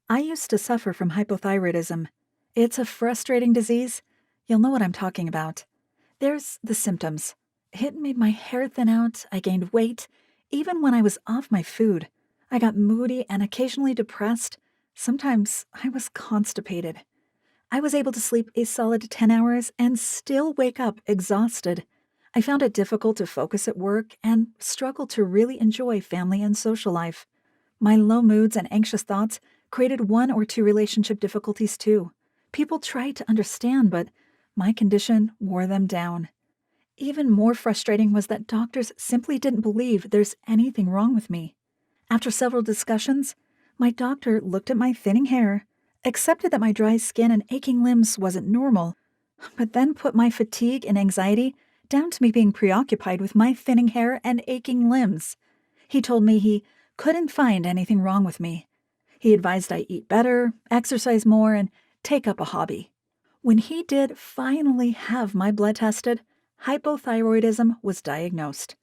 I used to suffer from hypothyroidism. It's a frustrating disease. You'll know what I'm talking about. There's the symptoms. It made my hair thin out, I gained weight, even when I was off my food. I got moody and occasionally depressed. Sometimes I was constipated. I was able to sleep a solid 10 hours and still wake up exhausted. I found it difficult to focus at work and struggled to really enjoy family and social life. My low moods and anxious thoughts created one or two relationship difficulties too. People tried to understand, but my condition wore them down. Even more frustrating was that doctors simply didn't believe there's anything wrong with me. After several discussions, my doctor looked at my thinning hair, accepted that my dry skin and aching limbs wasn't normal, but then put my fatigue and anxiety down to me being preoccupied with my thinning hair and aching limbs. He told me he couldn't find anything wrong with me. He advised I eat better, exercise more, and take up a hobby. When he did finally have my blood tested, hypothyroidism was diagnosed.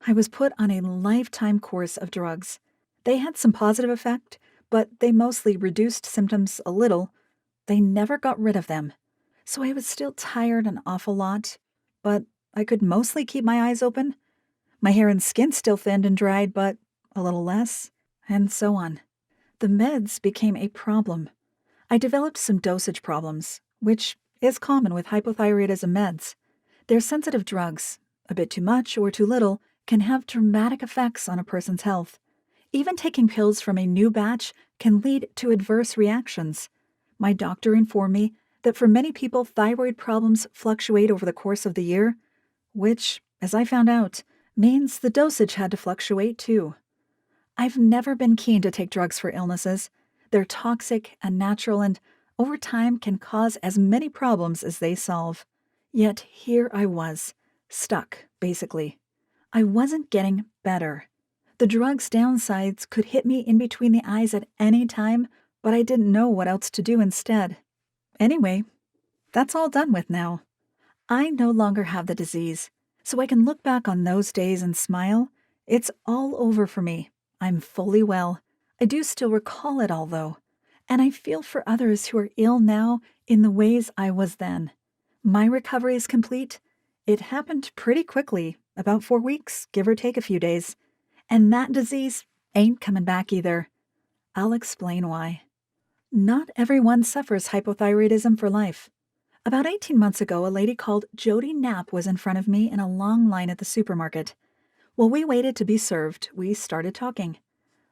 I was put on a lifetime course of drugs. They had some positive effect, but they mostly reduced symptoms a little. They never got rid of them. So I was still tired an awful lot, but I could mostly keep my eyes open. My hair and skin still thinned and dried, but a little less, and so on. The meds became a problem. I developed some dosage problems, which is common with hypothyroidism meds. They're sensitive drugs. A bit too much or too little can have dramatic effects on a person's health. Even taking pills from a new batch can lead to adverse reactions. My doctor informed me that for many people, thyroid problems fluctuate over the course of the year, which, as I found out, means the dosage had to fluctuate too. I've never been keen to take drugs for illnesses. They're toxic, unnatural, and over time can cause as many problems as they solve. Yet here I was, stuck, basically. I wasn't getting better. The drug's downsides could hit me in between the eyes at any time, but I didn't know what else to do instead. Anyway, that's all done with now. I no longer have the disease, so I can look back on those days and smile. It's all over for me. I'm fully well. I do still recall it all, though, and I feel for others who are ill now in the ways I was then. My recovery is complete. It happened pretty quickly, about 4 weeks, give or take a few days. And that disease ain't coming back either. I'll explain why. Not everyone suffers hypothyroidism for life. About 18 months ago, a lady called Jody Knapp was in front of me in a long line at the supermarket. While we waited to be served, we started talking.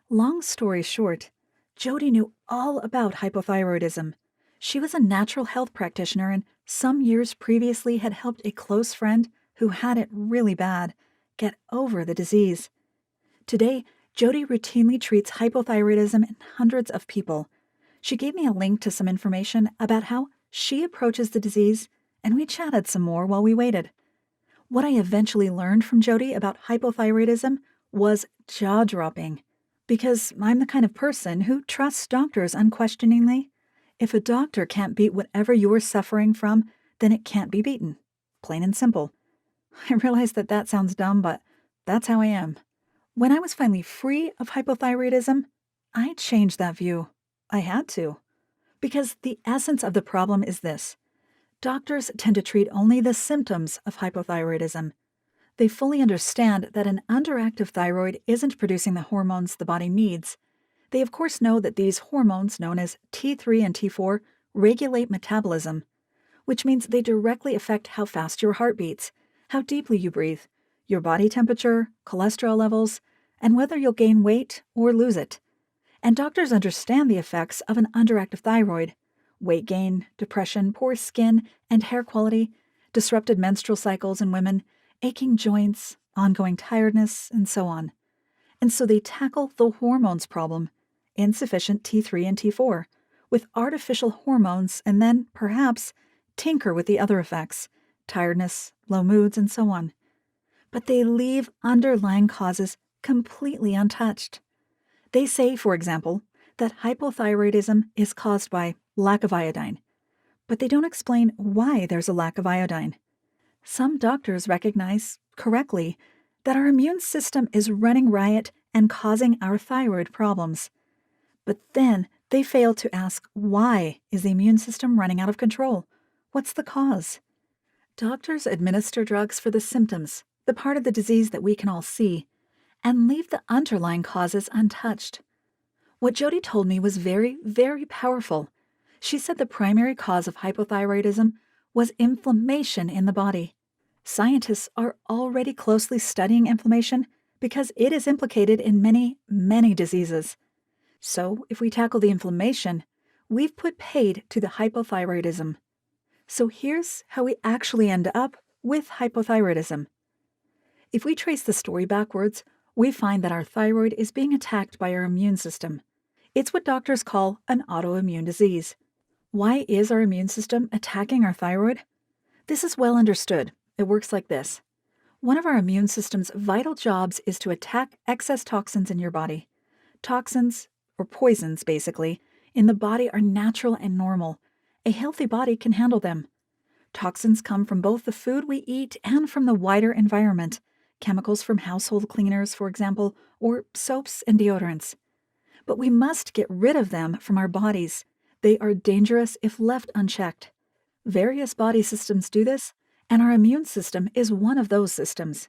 Long story short, Jody knew all about hypothyroidism. She was a natural health practitioner and some years previously had helped a close friend who had it really bad get over the disease. Today, Jody routinely treats hypothyroidism in hundreds of people. She gave me a link to some information about how she approaches the disease, and we chatted some more while we waited. What I eventually learned from Jody about hypothyroidism was jaw-dropping, because I'm the kind of person who trusts doctors unquestioningly. If a doctor can't beat whatever you're suffering from, then it can't be beaten. Plain and simple. I realize that sounds dumb, but that's how I am. When I was finally free of hypothyroidism, I changed that view. I had to. Because the essence of the problem is this. Doctors tend to treat only the symptoms of hypothyroidism. They fully understand that an underactive thyroid isn't producing the hormones the body needs. They of course know that these hormones, known as T3 and T4, regulate metabolism, which means they directly affect how fast your heart beats, how deeply you breathe, your body temperature, cholesterol levels, and whether you'll gain weight or lose it. And doctors understand the effects of an underactive thyroid: weight gain, depression, poor skin and hair quality, disrupted menstrual cycles in women, aching joints, ongoing tiredness, and so on. And so they tackle the hormones problem, insufficient T3 and T4, with artificial hormones and then, perhaps, tinker with the other effects, tiredness, low moods, and so on. But they leave underlying causes completely untouched. They say, for example, that hypothyroidism is caused by lack of iodine, but they don't explain why there's a lack of iodine. Some doctors recognize, correctly, that our immune system is running riot and causing our thyroid problems. But then They fail to ask, why is the immune system running out of control? What's the cause? Doctors administer drugs for the symptoms, the part of the disease that we can all see, and leave the underlying causes untouched. What Jody told me was very, very powerful. She said the primary cause of hypothyroidism was inflammation in the body. Scientists are already closely studying inflammation because it is implicated in many, many diseases. So, if we tackle the inflammation, we've put paid to the hypothyroidism. So here's how we actually end up with hypothyroidism. If we trace the story backwards, we find that our thyroid is being attacked by our immune system. It's what doctors call an autoimmune disease. Why is our immune system attacking our thyroid? This is well understood. It works like this. One of our immune system's vital jobs is to attack excess toxins in your body. Toxins, or poisons basically, in the body are natural and normal. A healthy body can handle them. Toxins come from both the food we eat and from the wider environment. Chemicals from household cleaners, for example, or soaps and deodorants. But we must get rid of them from our bodies. They are dangerous if left unchecked. Various body systems do this, and our immune system is one of those systems.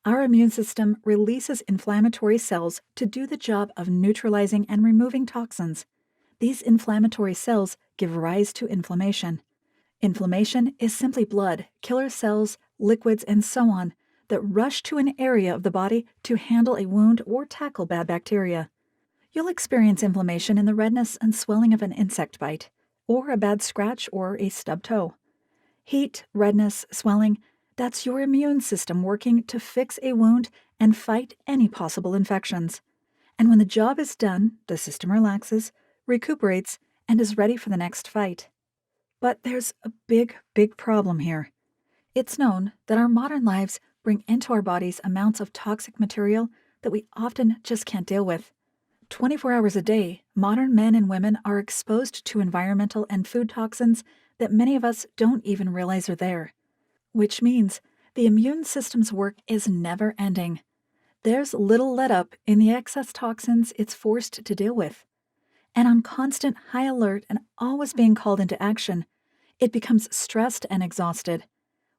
Our immune system releases inflammatory cells to do the job of neutralizing and removing toxins. These inflammatory cells give rise to inflammation. Inflammation is simply blood, killer cells, liquids, and so on that rush to an area of the body to handle a wound or tackle bad bacteria. You'll experience inflammation in the redness and swelling of an insect bite, or a bad scratch or a stubbed toe. Heat, redness, swelling, that's your immune system working to fix a wound and fight any possible infections. And when the job is done, the system relaxes, recuperates, and is ready for the next fight. But there's a big, big problem here. It's known that our modern lives bring into our bodies amounts of toxic material that we often just can't deal with. 24 hours a day, modern men and women are exposed to environmental and food toxins that many of us don't even realize are there. Which means the immune system's work is never ending. There's little let up in the excess toxins it's forced to deal with. And on constant high alert and always being called into action, it becomes stressed and exhausted,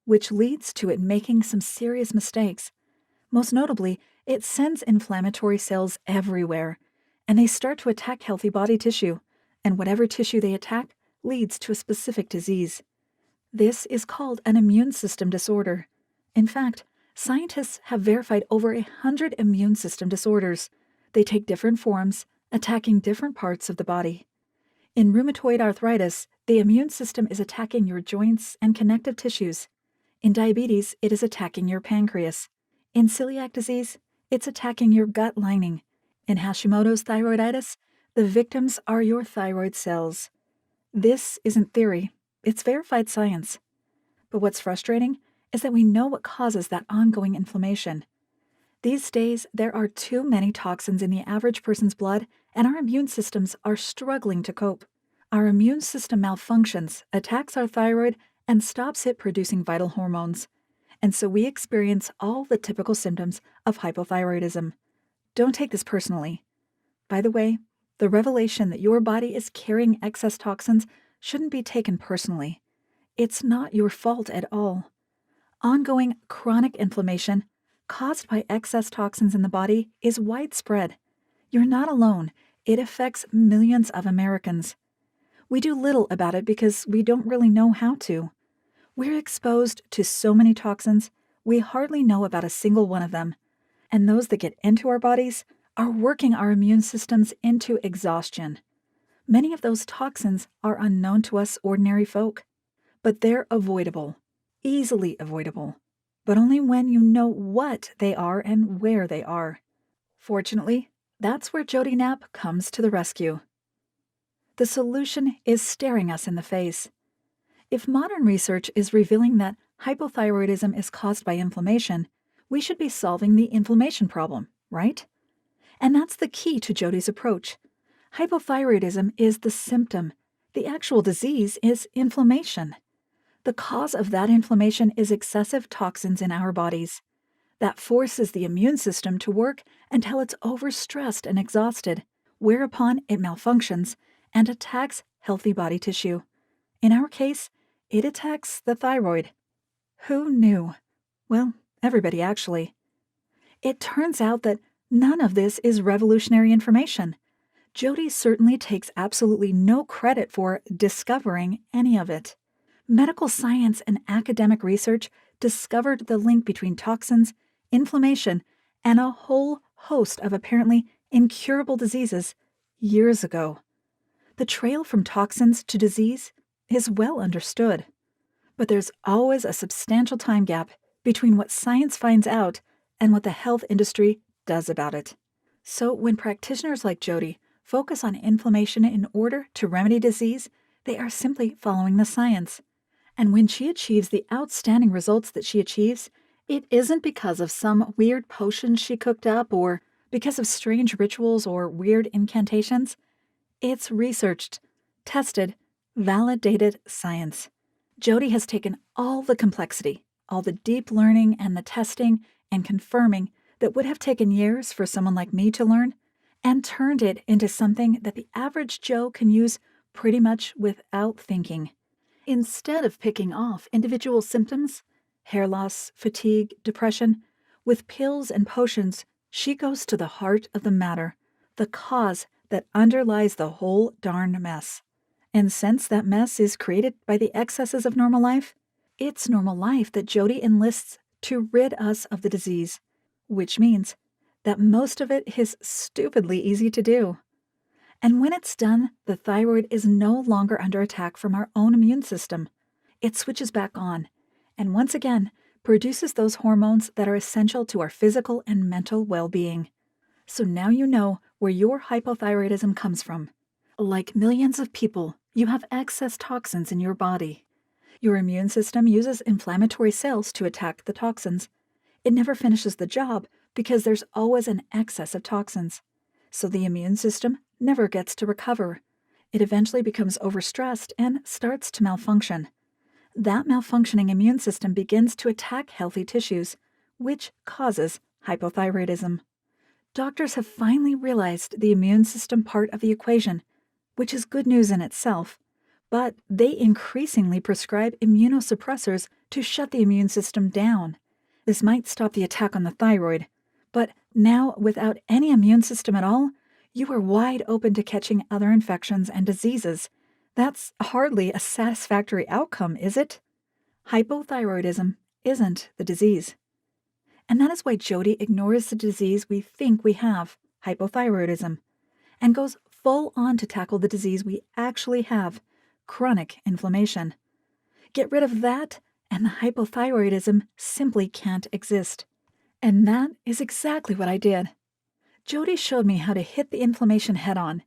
which leads to it making some serious mistakes. Most notably, it sends inflammatory cells everywhere, and they start to attack healthy body tissue, and whatever tissue they attack leads to a specific disease. This is called an immune system disorder. In fact, scientists have verified over 100 immune system disorders. They take different forms, attacking different parts of the body. In rheumatoid arthritis, the immune system is attacking your joints and connective tissues. In diabetes, it is attacking your pancreas. In celiac disease, it's attacking your gut lining. In Hashimoto's thyroiditis, the victims are your thyroid cells. This isn't theory, it's verified science. But what's frustrating is that we know what causes that ongoing inflammation. These days, there are too many toxins in the average person's blood, and our immune systems are struggling to cope. Our immune system malfunctions, attacks our thyroid, and stops it producing vital hormones. And so we experience all the typical symptoms of hypothyroidism. Don't take this personally. By the way, the revelation that your body is carrying excess toxins shouldn't be taken personally. It's not your fault at all. Ongoing chronic inflammation caused by excess toxins in the body is widespread. You're not alone. It affects millions of Americans. We do little about it because we don't really know how to. We're exposed to so many toxins, we hardly know about a single one of them. And those that get into our bodies are working our immune systems into exhaustion. Many of those toxins are unknown to us ordinary folk, but they're avoidable, easily avoidable, but only when you know what they are and where they are. Fortunately, that's where Jody Knapp comes to the rescue. The solution is staring us in the face. If modern research is revealing that hypothyroidism is caused by inflammation, we should be solving the inflammation problem, right? And that's the key to Jody's approach. Hypothyroidism is the symptom. The actual disease is inflammation. The cause of that inflammation is excessive toxins in our bodies. That forces the immune system to work until it's overstressed and exhausted, whereupon it malfunctions and attacks healthy body tissue. In our case, it attacks the thyroid. Who knew? Well, everybody actually. It turns out that none of this is revolutionary information. Jody certainly takes absolutely no credit for discovering any of it. Medical science and academic research discovered the link between toxins, inflammation, and a whole host of apparently incurable diseases years ago. The trail from toxins to disease is well understood, but there's always a substantial time gap between what science finds out and what the health industry does about it. So when practitioners like Jody focus on inflammation in order to remedy disease, they are simply following the science. And when she achieves the outstanding results that she achieves, it isn't because of some weird potion she cooked up or because of strange rituals or weird incantations. It's researched, tested, validated science. Jody has taken all the complexity, all the deep learning and the testing and confirming that would have taken years for someone like me to learn, and turned it into something that the average Joe can use pretty much without thinking. Instead of picking off individual symptoms, hair loss, fatigue, depression, with pills and potions, she goes to the heart of the matter, the cause that underlies the whole darn mess. And since that mess is created by the excesses of normal life, it's normal life that Jody enlists to rid us of the disease, which means that most of it is stupidly easy to do. And when it's done, the thyroid is no longer under attack from our own immune system. It switches back on, and once again, produces those hormones that are essential to our physical and mental well-being. So now you know where your hypothyroidism comes from. Like millions of people, you have excess toxins in your body. Your immune system uses inflammatory cells to attack the toxins. It never finishes the job because there's always an excess of toxins. So the immune system never gets to recover. It eventually becomes overstressed and starts to malfunction. That malfunctioning immune system begins to attack healthy tissues, which causes hypothyroidism. Doctors have finally realized the immune system part of the equation, which is good news in itself, but they increasingly prescribe immunosuppressors to shut the immune system down. This might stop the attack on the thyroid, but now without any immune system at all, you are wide open to catching other infections and diseases. That's hardly a satisfactory outcome, is it? Hypothyroidism isn't the disease. And that is why Jody ignores the disease we think we have, hypothyroidism, and goes full on to tackle the disease we actually have, chronic inflammation. Get rid of that, and the hypothyroidism simply can't exist. And that is exactly what I did. Jody showed me how to hit the inflammation head-on,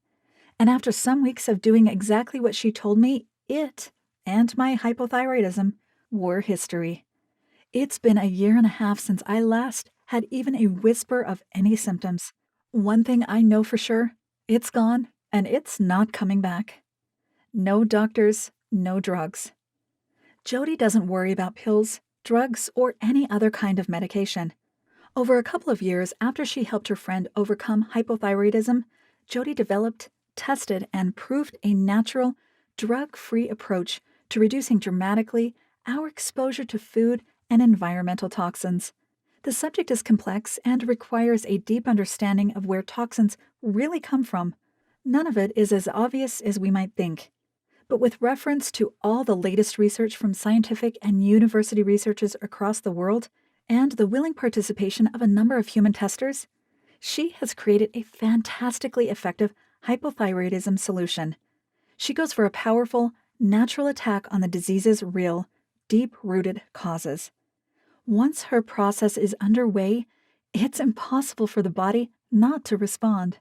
and after some weeks of doing exactly what she told me, it and my hypothyroidism were history. It's been a year and a half since I last had even a whisper of any symptoms. One thing I know for sure, it's gone, and it's not coming back. No doctors, no drugs. Jody doesn't worry about pills, drugs, or any other kind of medication. Over a couple of years after she helped her friend overcome hypothyroidism, Jody developed, tested, and proved a natural, drug-free approach to reducing dramatically our exposure to food and environmental toxins. The subject is complex and requires a deep understanding of where toxins really come from. None of it is as obvious as we might think. But with reference to all the latest research from scientific and university researchers across the world, and the willing participation of a number of human testers, she has created a fantastically effective hypothyroidism solution. She goes for a powerful, natural attack on the disease's real, deep-rooted causes. Once her process is underway, it's impossible for the body not to respond.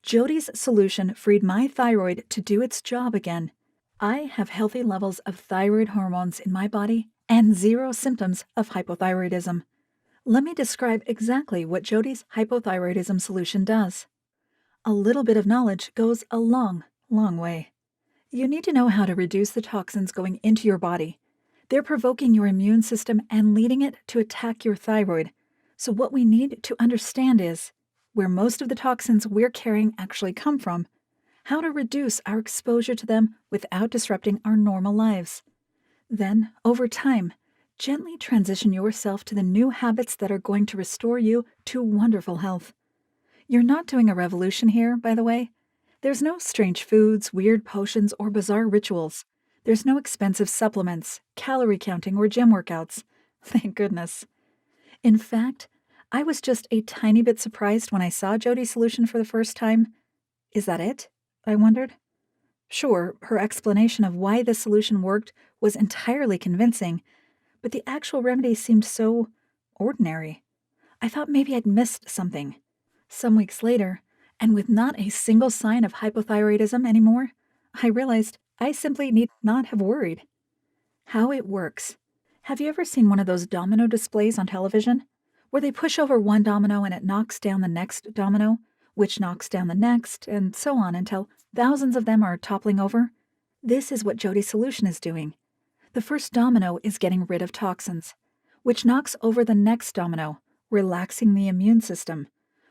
Jody's solution freed my thyroid to do its job again. I have healthy levels of thyroid hormones in my body and zero symptoms of hypothyroidism. Let me describe exactly what Jody's hypothyroidism solution does. A little bit of knowledge goes a long, long way. You need to know how to reduce the toxins going into your body. They're provoking your immune system and leading it to attack your thyroid. So what we need to understand is where most of the toxins we're carrying actually come from, how to reduce our exposure to them without disrupting our normal lives. Then, over time, gently transition yourself to the new habits that are going to restore you to wonderful health. You're not doing a revolution here, by the way. There's no strange foods, weird potions, or bizarre rituals. There's no expensive supplements, calorie counting, or gym workouts. Thank goodness. In fact, I was just a tiny bit surprised when I saw Jody's solution for the first time. Is that it? I wondered. Sure, her explanation of why this solution worked was entirely convincing, but the actual remedy seemed so ordinary. I thought maybe I'd missed something. Some weeks later, and with not a single sign of hypothyroidism anymore, I realized I simply need not have worried. How it works. Have you ever seen one of those domino displays on television? Where they push over one domino and it knocks down the next domino, which knocks down the next, and so on until thousands of them are toppling over? This is what Jody's solution is doing. The first domino is getting rid of toxins, which knocks over the next domino, relaxing the immune system,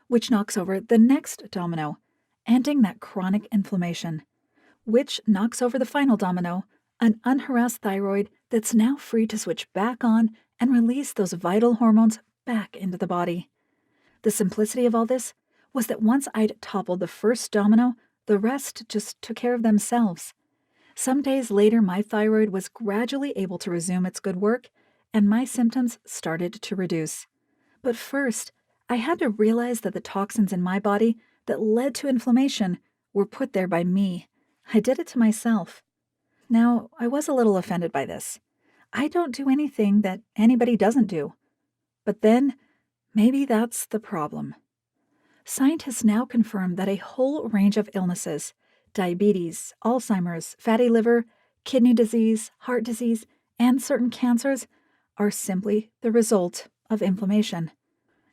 which knocks over the next domino, ending that chronic inflammation, which knocks over the final domino, an unharassed thyroid that's now free to switch back on and release those vital hormones back into the body. The simplicity of all this was that once I'd toppled the first domino, the rest just took care of themselves. Some days later, my thyroid was gradually able to resume its good work, and my symptoms started to reduce. But first, I had to realize that the toxins in my body that led to inflammation were put there by me. I did it to myself. Now, I was a little offended by this. I don't do anything that anybody doesn't do. But then, maybe that's the problem. Scientists now confirm that a whole range of illnesses, diabetes, Alzheimer's, fatty liver, kidney disease, heart disease, and certain cancers, are simply the result of inflammation.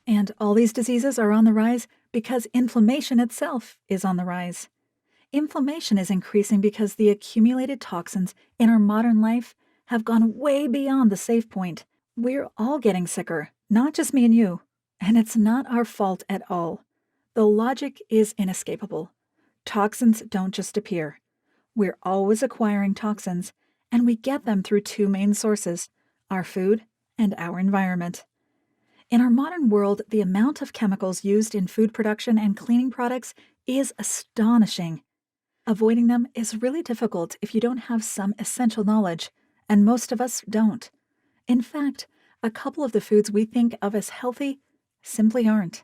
And all these diseases are on the rise because inflammation itself is on the rise. Inflammation is increasing because the accumulated toxins in our modern life have gone way beyond the safe point. We're all getting sicker, not just me and you, and it's not our fault at all. The logic is inescapable. Toxins don't just appear. We're always acquiring toxins, and we get them through two main sources, our food and our environment. In our modern world, the amount of chemicals used in food production and cleaning products is astonishing. Avoiding them is really difficult if you don't have some essential knowledge, and most of us don't. In fact, a couple of the foods we think of as healthy simply aren't.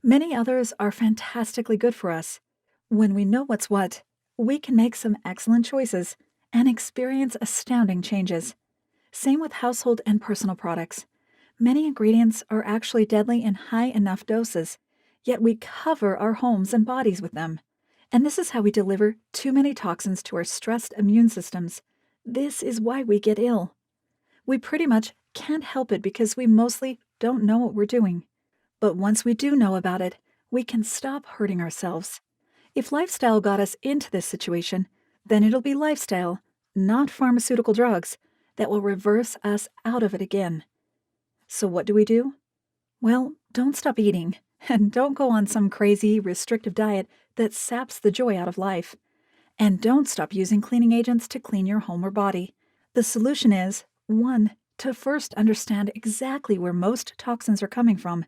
Many others are fantastically good for us. When we know what's what, we can make some excellent choices and experience astounding changes. Same with household and personal products. Many ingredients are actually deadly in high enough doses, yet we cover our homes and bodies with them. And this is how we deliver too many toxins to our stressed immune systems. This is why we get ill. We pretty much can't help it because we mostly don't know what we're doing. But once we do know about it, we can stop hurting ourselves. If lifestyle got us into this situation, then it'll be lifestyle, not pharmaceutical drugs, that will reverse us out of it again. So what do? Well, don't stop eating, and don't go on some crazy, restrictive diet that saps the joy out of life. And don't stop using cleaning agents to clean your home or body. The solution is, 1, to first understand exactly where most toxins are coming from,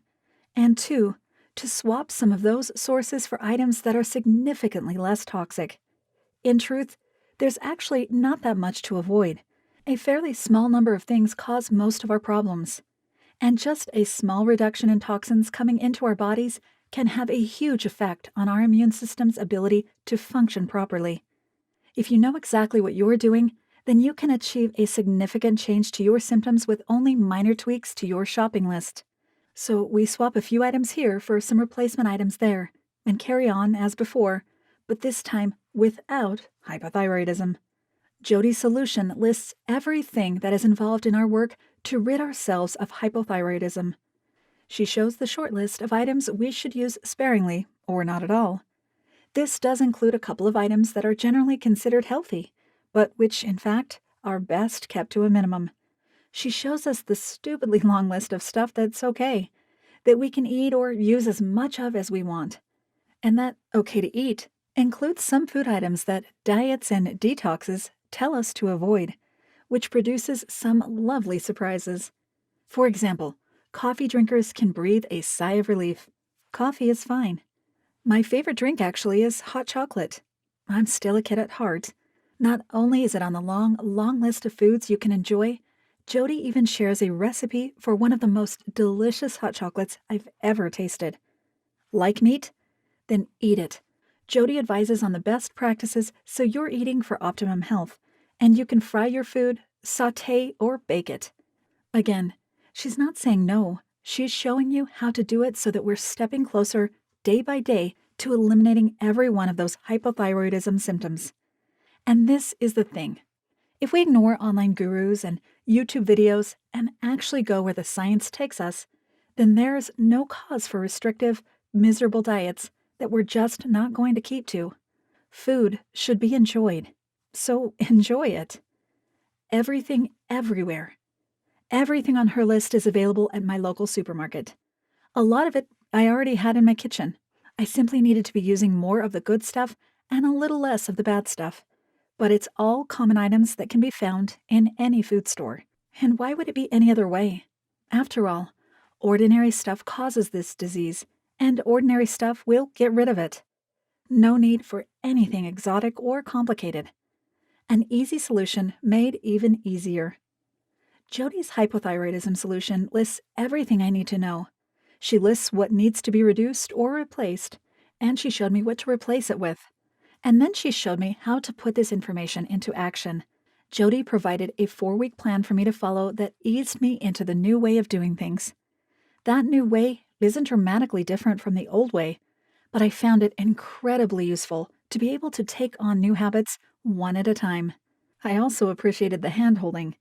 and 2, to swap some of those sources for items that are significantly less toxic. In truth, there's actually not that much to avoid. A fairly small number of things cause most of our problems. And just a small reduction in toxins coming into our bodies can have a huge effect on our immune system's ability to function properly. If you know exactly what you're doing, then you can achieve a significant change to your symptoms with only minor tweaks to your shopping list. So we swap a few items here for some replacement items there, and carry on as before, but this time without hypothyroidism. Jody's solution lists everything that is involved in our work to rid ourselves of hypothyroidism. She shows the short list of items we should use sparingly, or not at all. This does include a couple of items that are generally considered healthy, but which, in fact, are best kept to a minimum. She shows us the stupidly long list of stuff that's okay, that we can eat or use as much of as we want. And that okay to eat includes some food items that diets and detoxes tell us to avoid, which produces some lovely surprises. For example, coffee drinkers can breathe a sigh of relief. Coffee is fine. My favorite drink actually is hot chocolate. I'm still a kid at heart. Not only is it on the long, long list of foods you can enjoy, Jody even shares a recipe for one of the most delicious hot chocolates I've ever tasted. Like meat? Then eat it. Jody advises on the best practices so you're eating for optimum health, and you can fry your food, saute, or bake it. Again, she's not saying no. She's showing you how to do it so that we're stepping closer, day by day, to eliminating every one of those hypothyroidism symptoms. And this is the thing. If we ignore online gurus and YouTube videos and actually go where the science takes us, then there's no cause for restrictive, miserable diets that we're just not going to keep to. Food should be enjoyed, so enjoy it. Everything, everywhere. Everything on her list is available at my local supermarket. A lot of it I already had in my kitchen. I simply needed to be using more of the good stuff and a little less of the bad stuff. But it's all common items that can be found in any food store. And why would it be any other way? After all, ordinary stuff causes this disease, and ordinary stuff will get rid of it. No need for anything exotic or complicated. An easy solution made even easier. Jody's hypothyroidism solution lists everything I need to know. She lists what needs to be reduced or replaced, and she showed me what to replace it with. And then she showed me how to put this information into action. Jody provided a 4-week plan for me to follow that eased me into the new way of doing things. That new way isn't dramatically different from the old way, but I found it incredibly useful to be able to take on new habits one at a time. I also appreciated the hand-holding.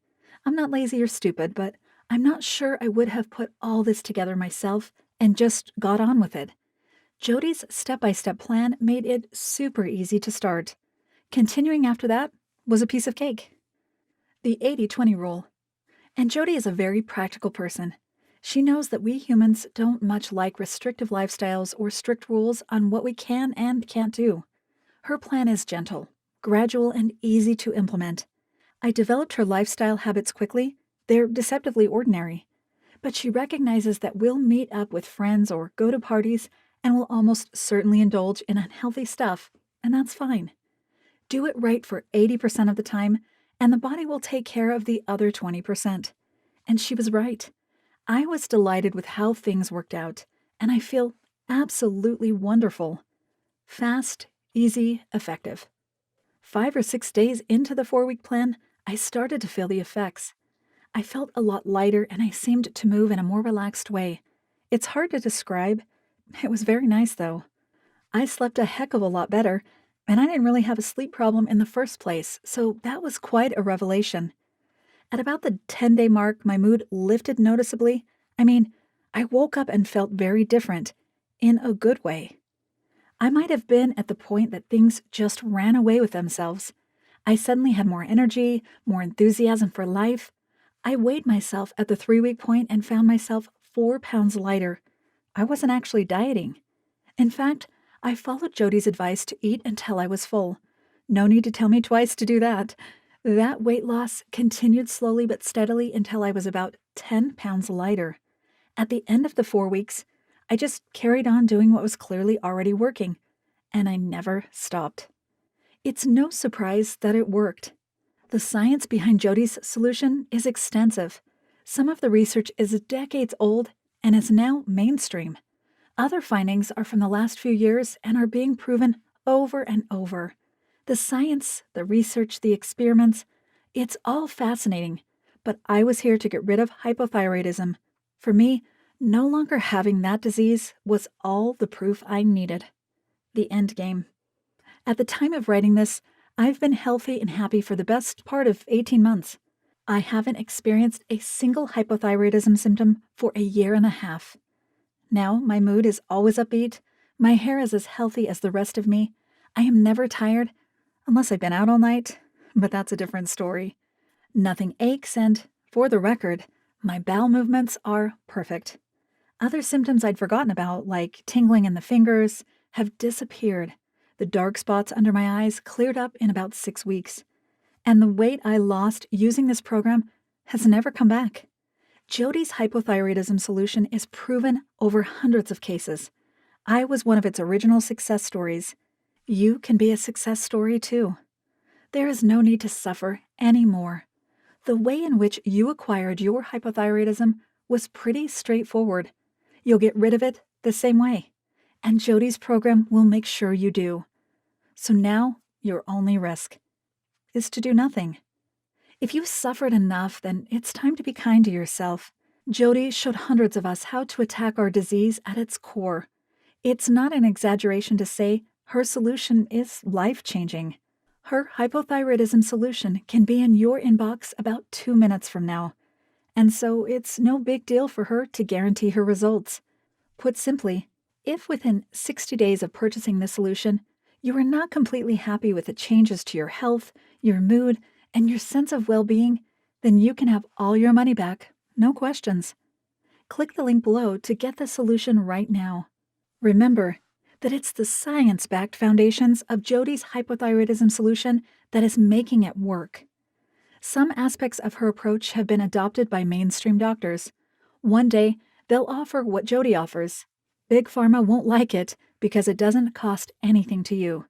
I'm not lazy or stupid, but I'm not sure I would have put all this together myself and just got on with it. Jody's step-by-step plan made it super easy to start. Continuing after that was a piece of cake. The 80-20 rule. And Jody is a very practical person. She knows that we humans don't much like restrictive lifestyles or strict rules on what we can and can't do. Her plan is gentle, gradual, and easy to implement. I developed her lifestyle habits quickly. They're deceptively ordinary. But she recognizes that we'll meet up with friends or go to parties and will almost certainly indulge in unhealthy stuff, and that's fine. Do it right for 80% of the time, and the body will take care of the other 20%. And she was right. I was delighted with how things worked out, and I feel absolutely wonderful. Fast, easy, effective. 5 or 6 days into the 4-week plan, I started to feel the effects. I felt a lot lighter and I seemed to move in a more relaxed way. It's hard to describe. It was very nice, though. I slept a heck of a lot better, and I didn't really have a sleep problem in the first place, so that was quite a revelation. At about the 10-day mark, my mood lifted noticeably. I woke up and felt very different, in a good way. I might have been at the point that things just ran away with themselves. I suddenly had more energy, more enthusiasm for life. I weighed myself at the 3-week point and found myself 4 pounds lighter. I wasn't actually dieting. In fact, I followed Jody's advice to eat until I was full. No need to tell me twice to do that. That weight loss continued slowly but steadily until I was about 10 pounds lighter. At the end of the 4 weeks, I just carried on doing what was clearly already working, and I never stopped. It's no surprise that it worked. The science behind Jody's solution is extensive. Some of the research is decades old and is now mainstream. Other findings are from the last few years and are being proven over and over. The science, the research, the experiments, it's all fascinating. But I was here to get rid of hypothyroidism. For me, no longer having that disease was all the proof I needed. The end game. At the time of writing this, I've been healthy and happy for the best part of 18 months. I haven't experienced a single hypothyroidism symptom for a year and a half. Now my mood is always upbeat, my hair is as healthy as the rest of me, I am never tired, unless I've been out all night, but that's a different story. Nothing aches, and, for the record, my bowel movements are perfect. Other symptoms I'd forgotten about, like tingling in the fingers, have disappeared. The dark spots under my eyes cleared up in about 6 weeks. And the weight I lost using this program has never come back. Jody's hypothyroidism solution is proven over hundreds of cases. I was one of its original success stories. You can be a success story too. There is no need to suffer anymore. The way in which you acquired your hypothyroidism was pretty straightforward. You'll get rid of it the same way, and Jody's program will make sure you do. So now your only risk is to do nothing. If you've suffered enough, then it's time to be kind to yourself. Jody showed hundreds of us how to attack our disease at its core. It's not an exaggeration to say her solution is life-changing. Her hypothyroidism solution can be in your inbox about 2 minutes from now, and so it's no big deal for her to guarantee her results. Put simply, if within 60 days of purchasing the solution, you are not completely happy with the changes to your health, your mood, and your sense of well-being, then you can have all your money back, no questions. Click the link below to get the solution right now. Remember that it's the science-backed foundations of Jody's hypothyroidism solution that is making it work. Some aspects of her approach have been adopted by mainstream doctors. One day, they'll offer what Jody offers. Big Pharma won't like it because it doesn't cost anything to you.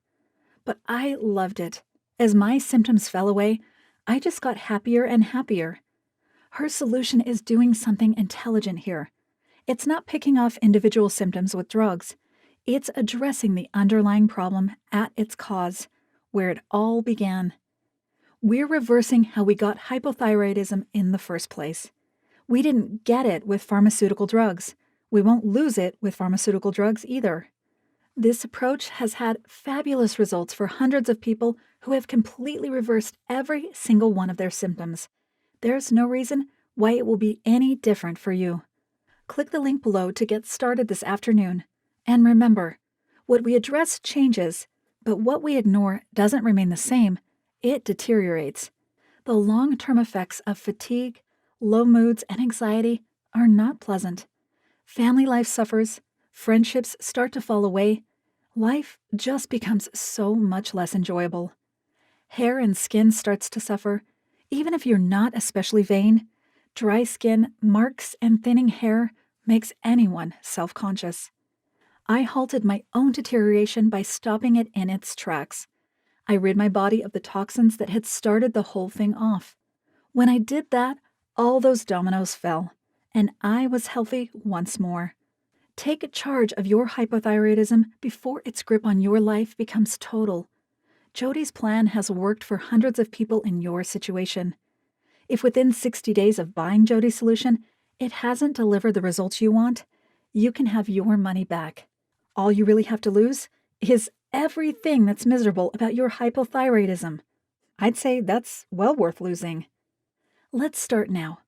But I loved it. As my symptoms fell away, I just got happier and happier. Her solution is doing something intelligent here. It's not picking off individual symptoms with drugs. It's addressing the underlying problem at its cause, where it all began. We're reversing how we got hypothyroidism in the first place. We didn't get it with pharmaceutical drugs. We won't lose it with pharmaceutical drugs either. This approach has had fabulous results for hundreds of people who have completely reversed every single one of their symptoms. There's no reason why it will be any different for you. Click the link below to get started this afternoon. And remember, what we address changes, but what we ignore doesn't remain the same, it deteriorates. The long-term effects of fatigue, low moods, and anxiety are not pleasant. Family life suffers, friendships start to fall away, life just becomes so much less enjoyable. Hair and skin starts to suffer, even if you're not especially vain. Dry skin, marks, and thinning hair makes anyone self-conscious. I halted my own deterioration by stopping it in its tracks. I rid my body of the toxins that had started the whole thing off. When I did that, all those dominoes fell, and I was healthy once more. Take charge of your hypothyroidism before its grip on your life becomes total. Jody's plan has worked for hundreds of people in your situation. If within 60 days of buying Jody's solution, it hasn't delivered the results you want, you can have your money back. All you really have to lose is everything that's miserable about your hypothyroidism. I'd say that's well worth losing. Let's start now.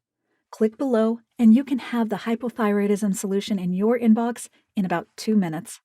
Click below and you can have the hypothyroidism solution in your inbox in about 2 minutes.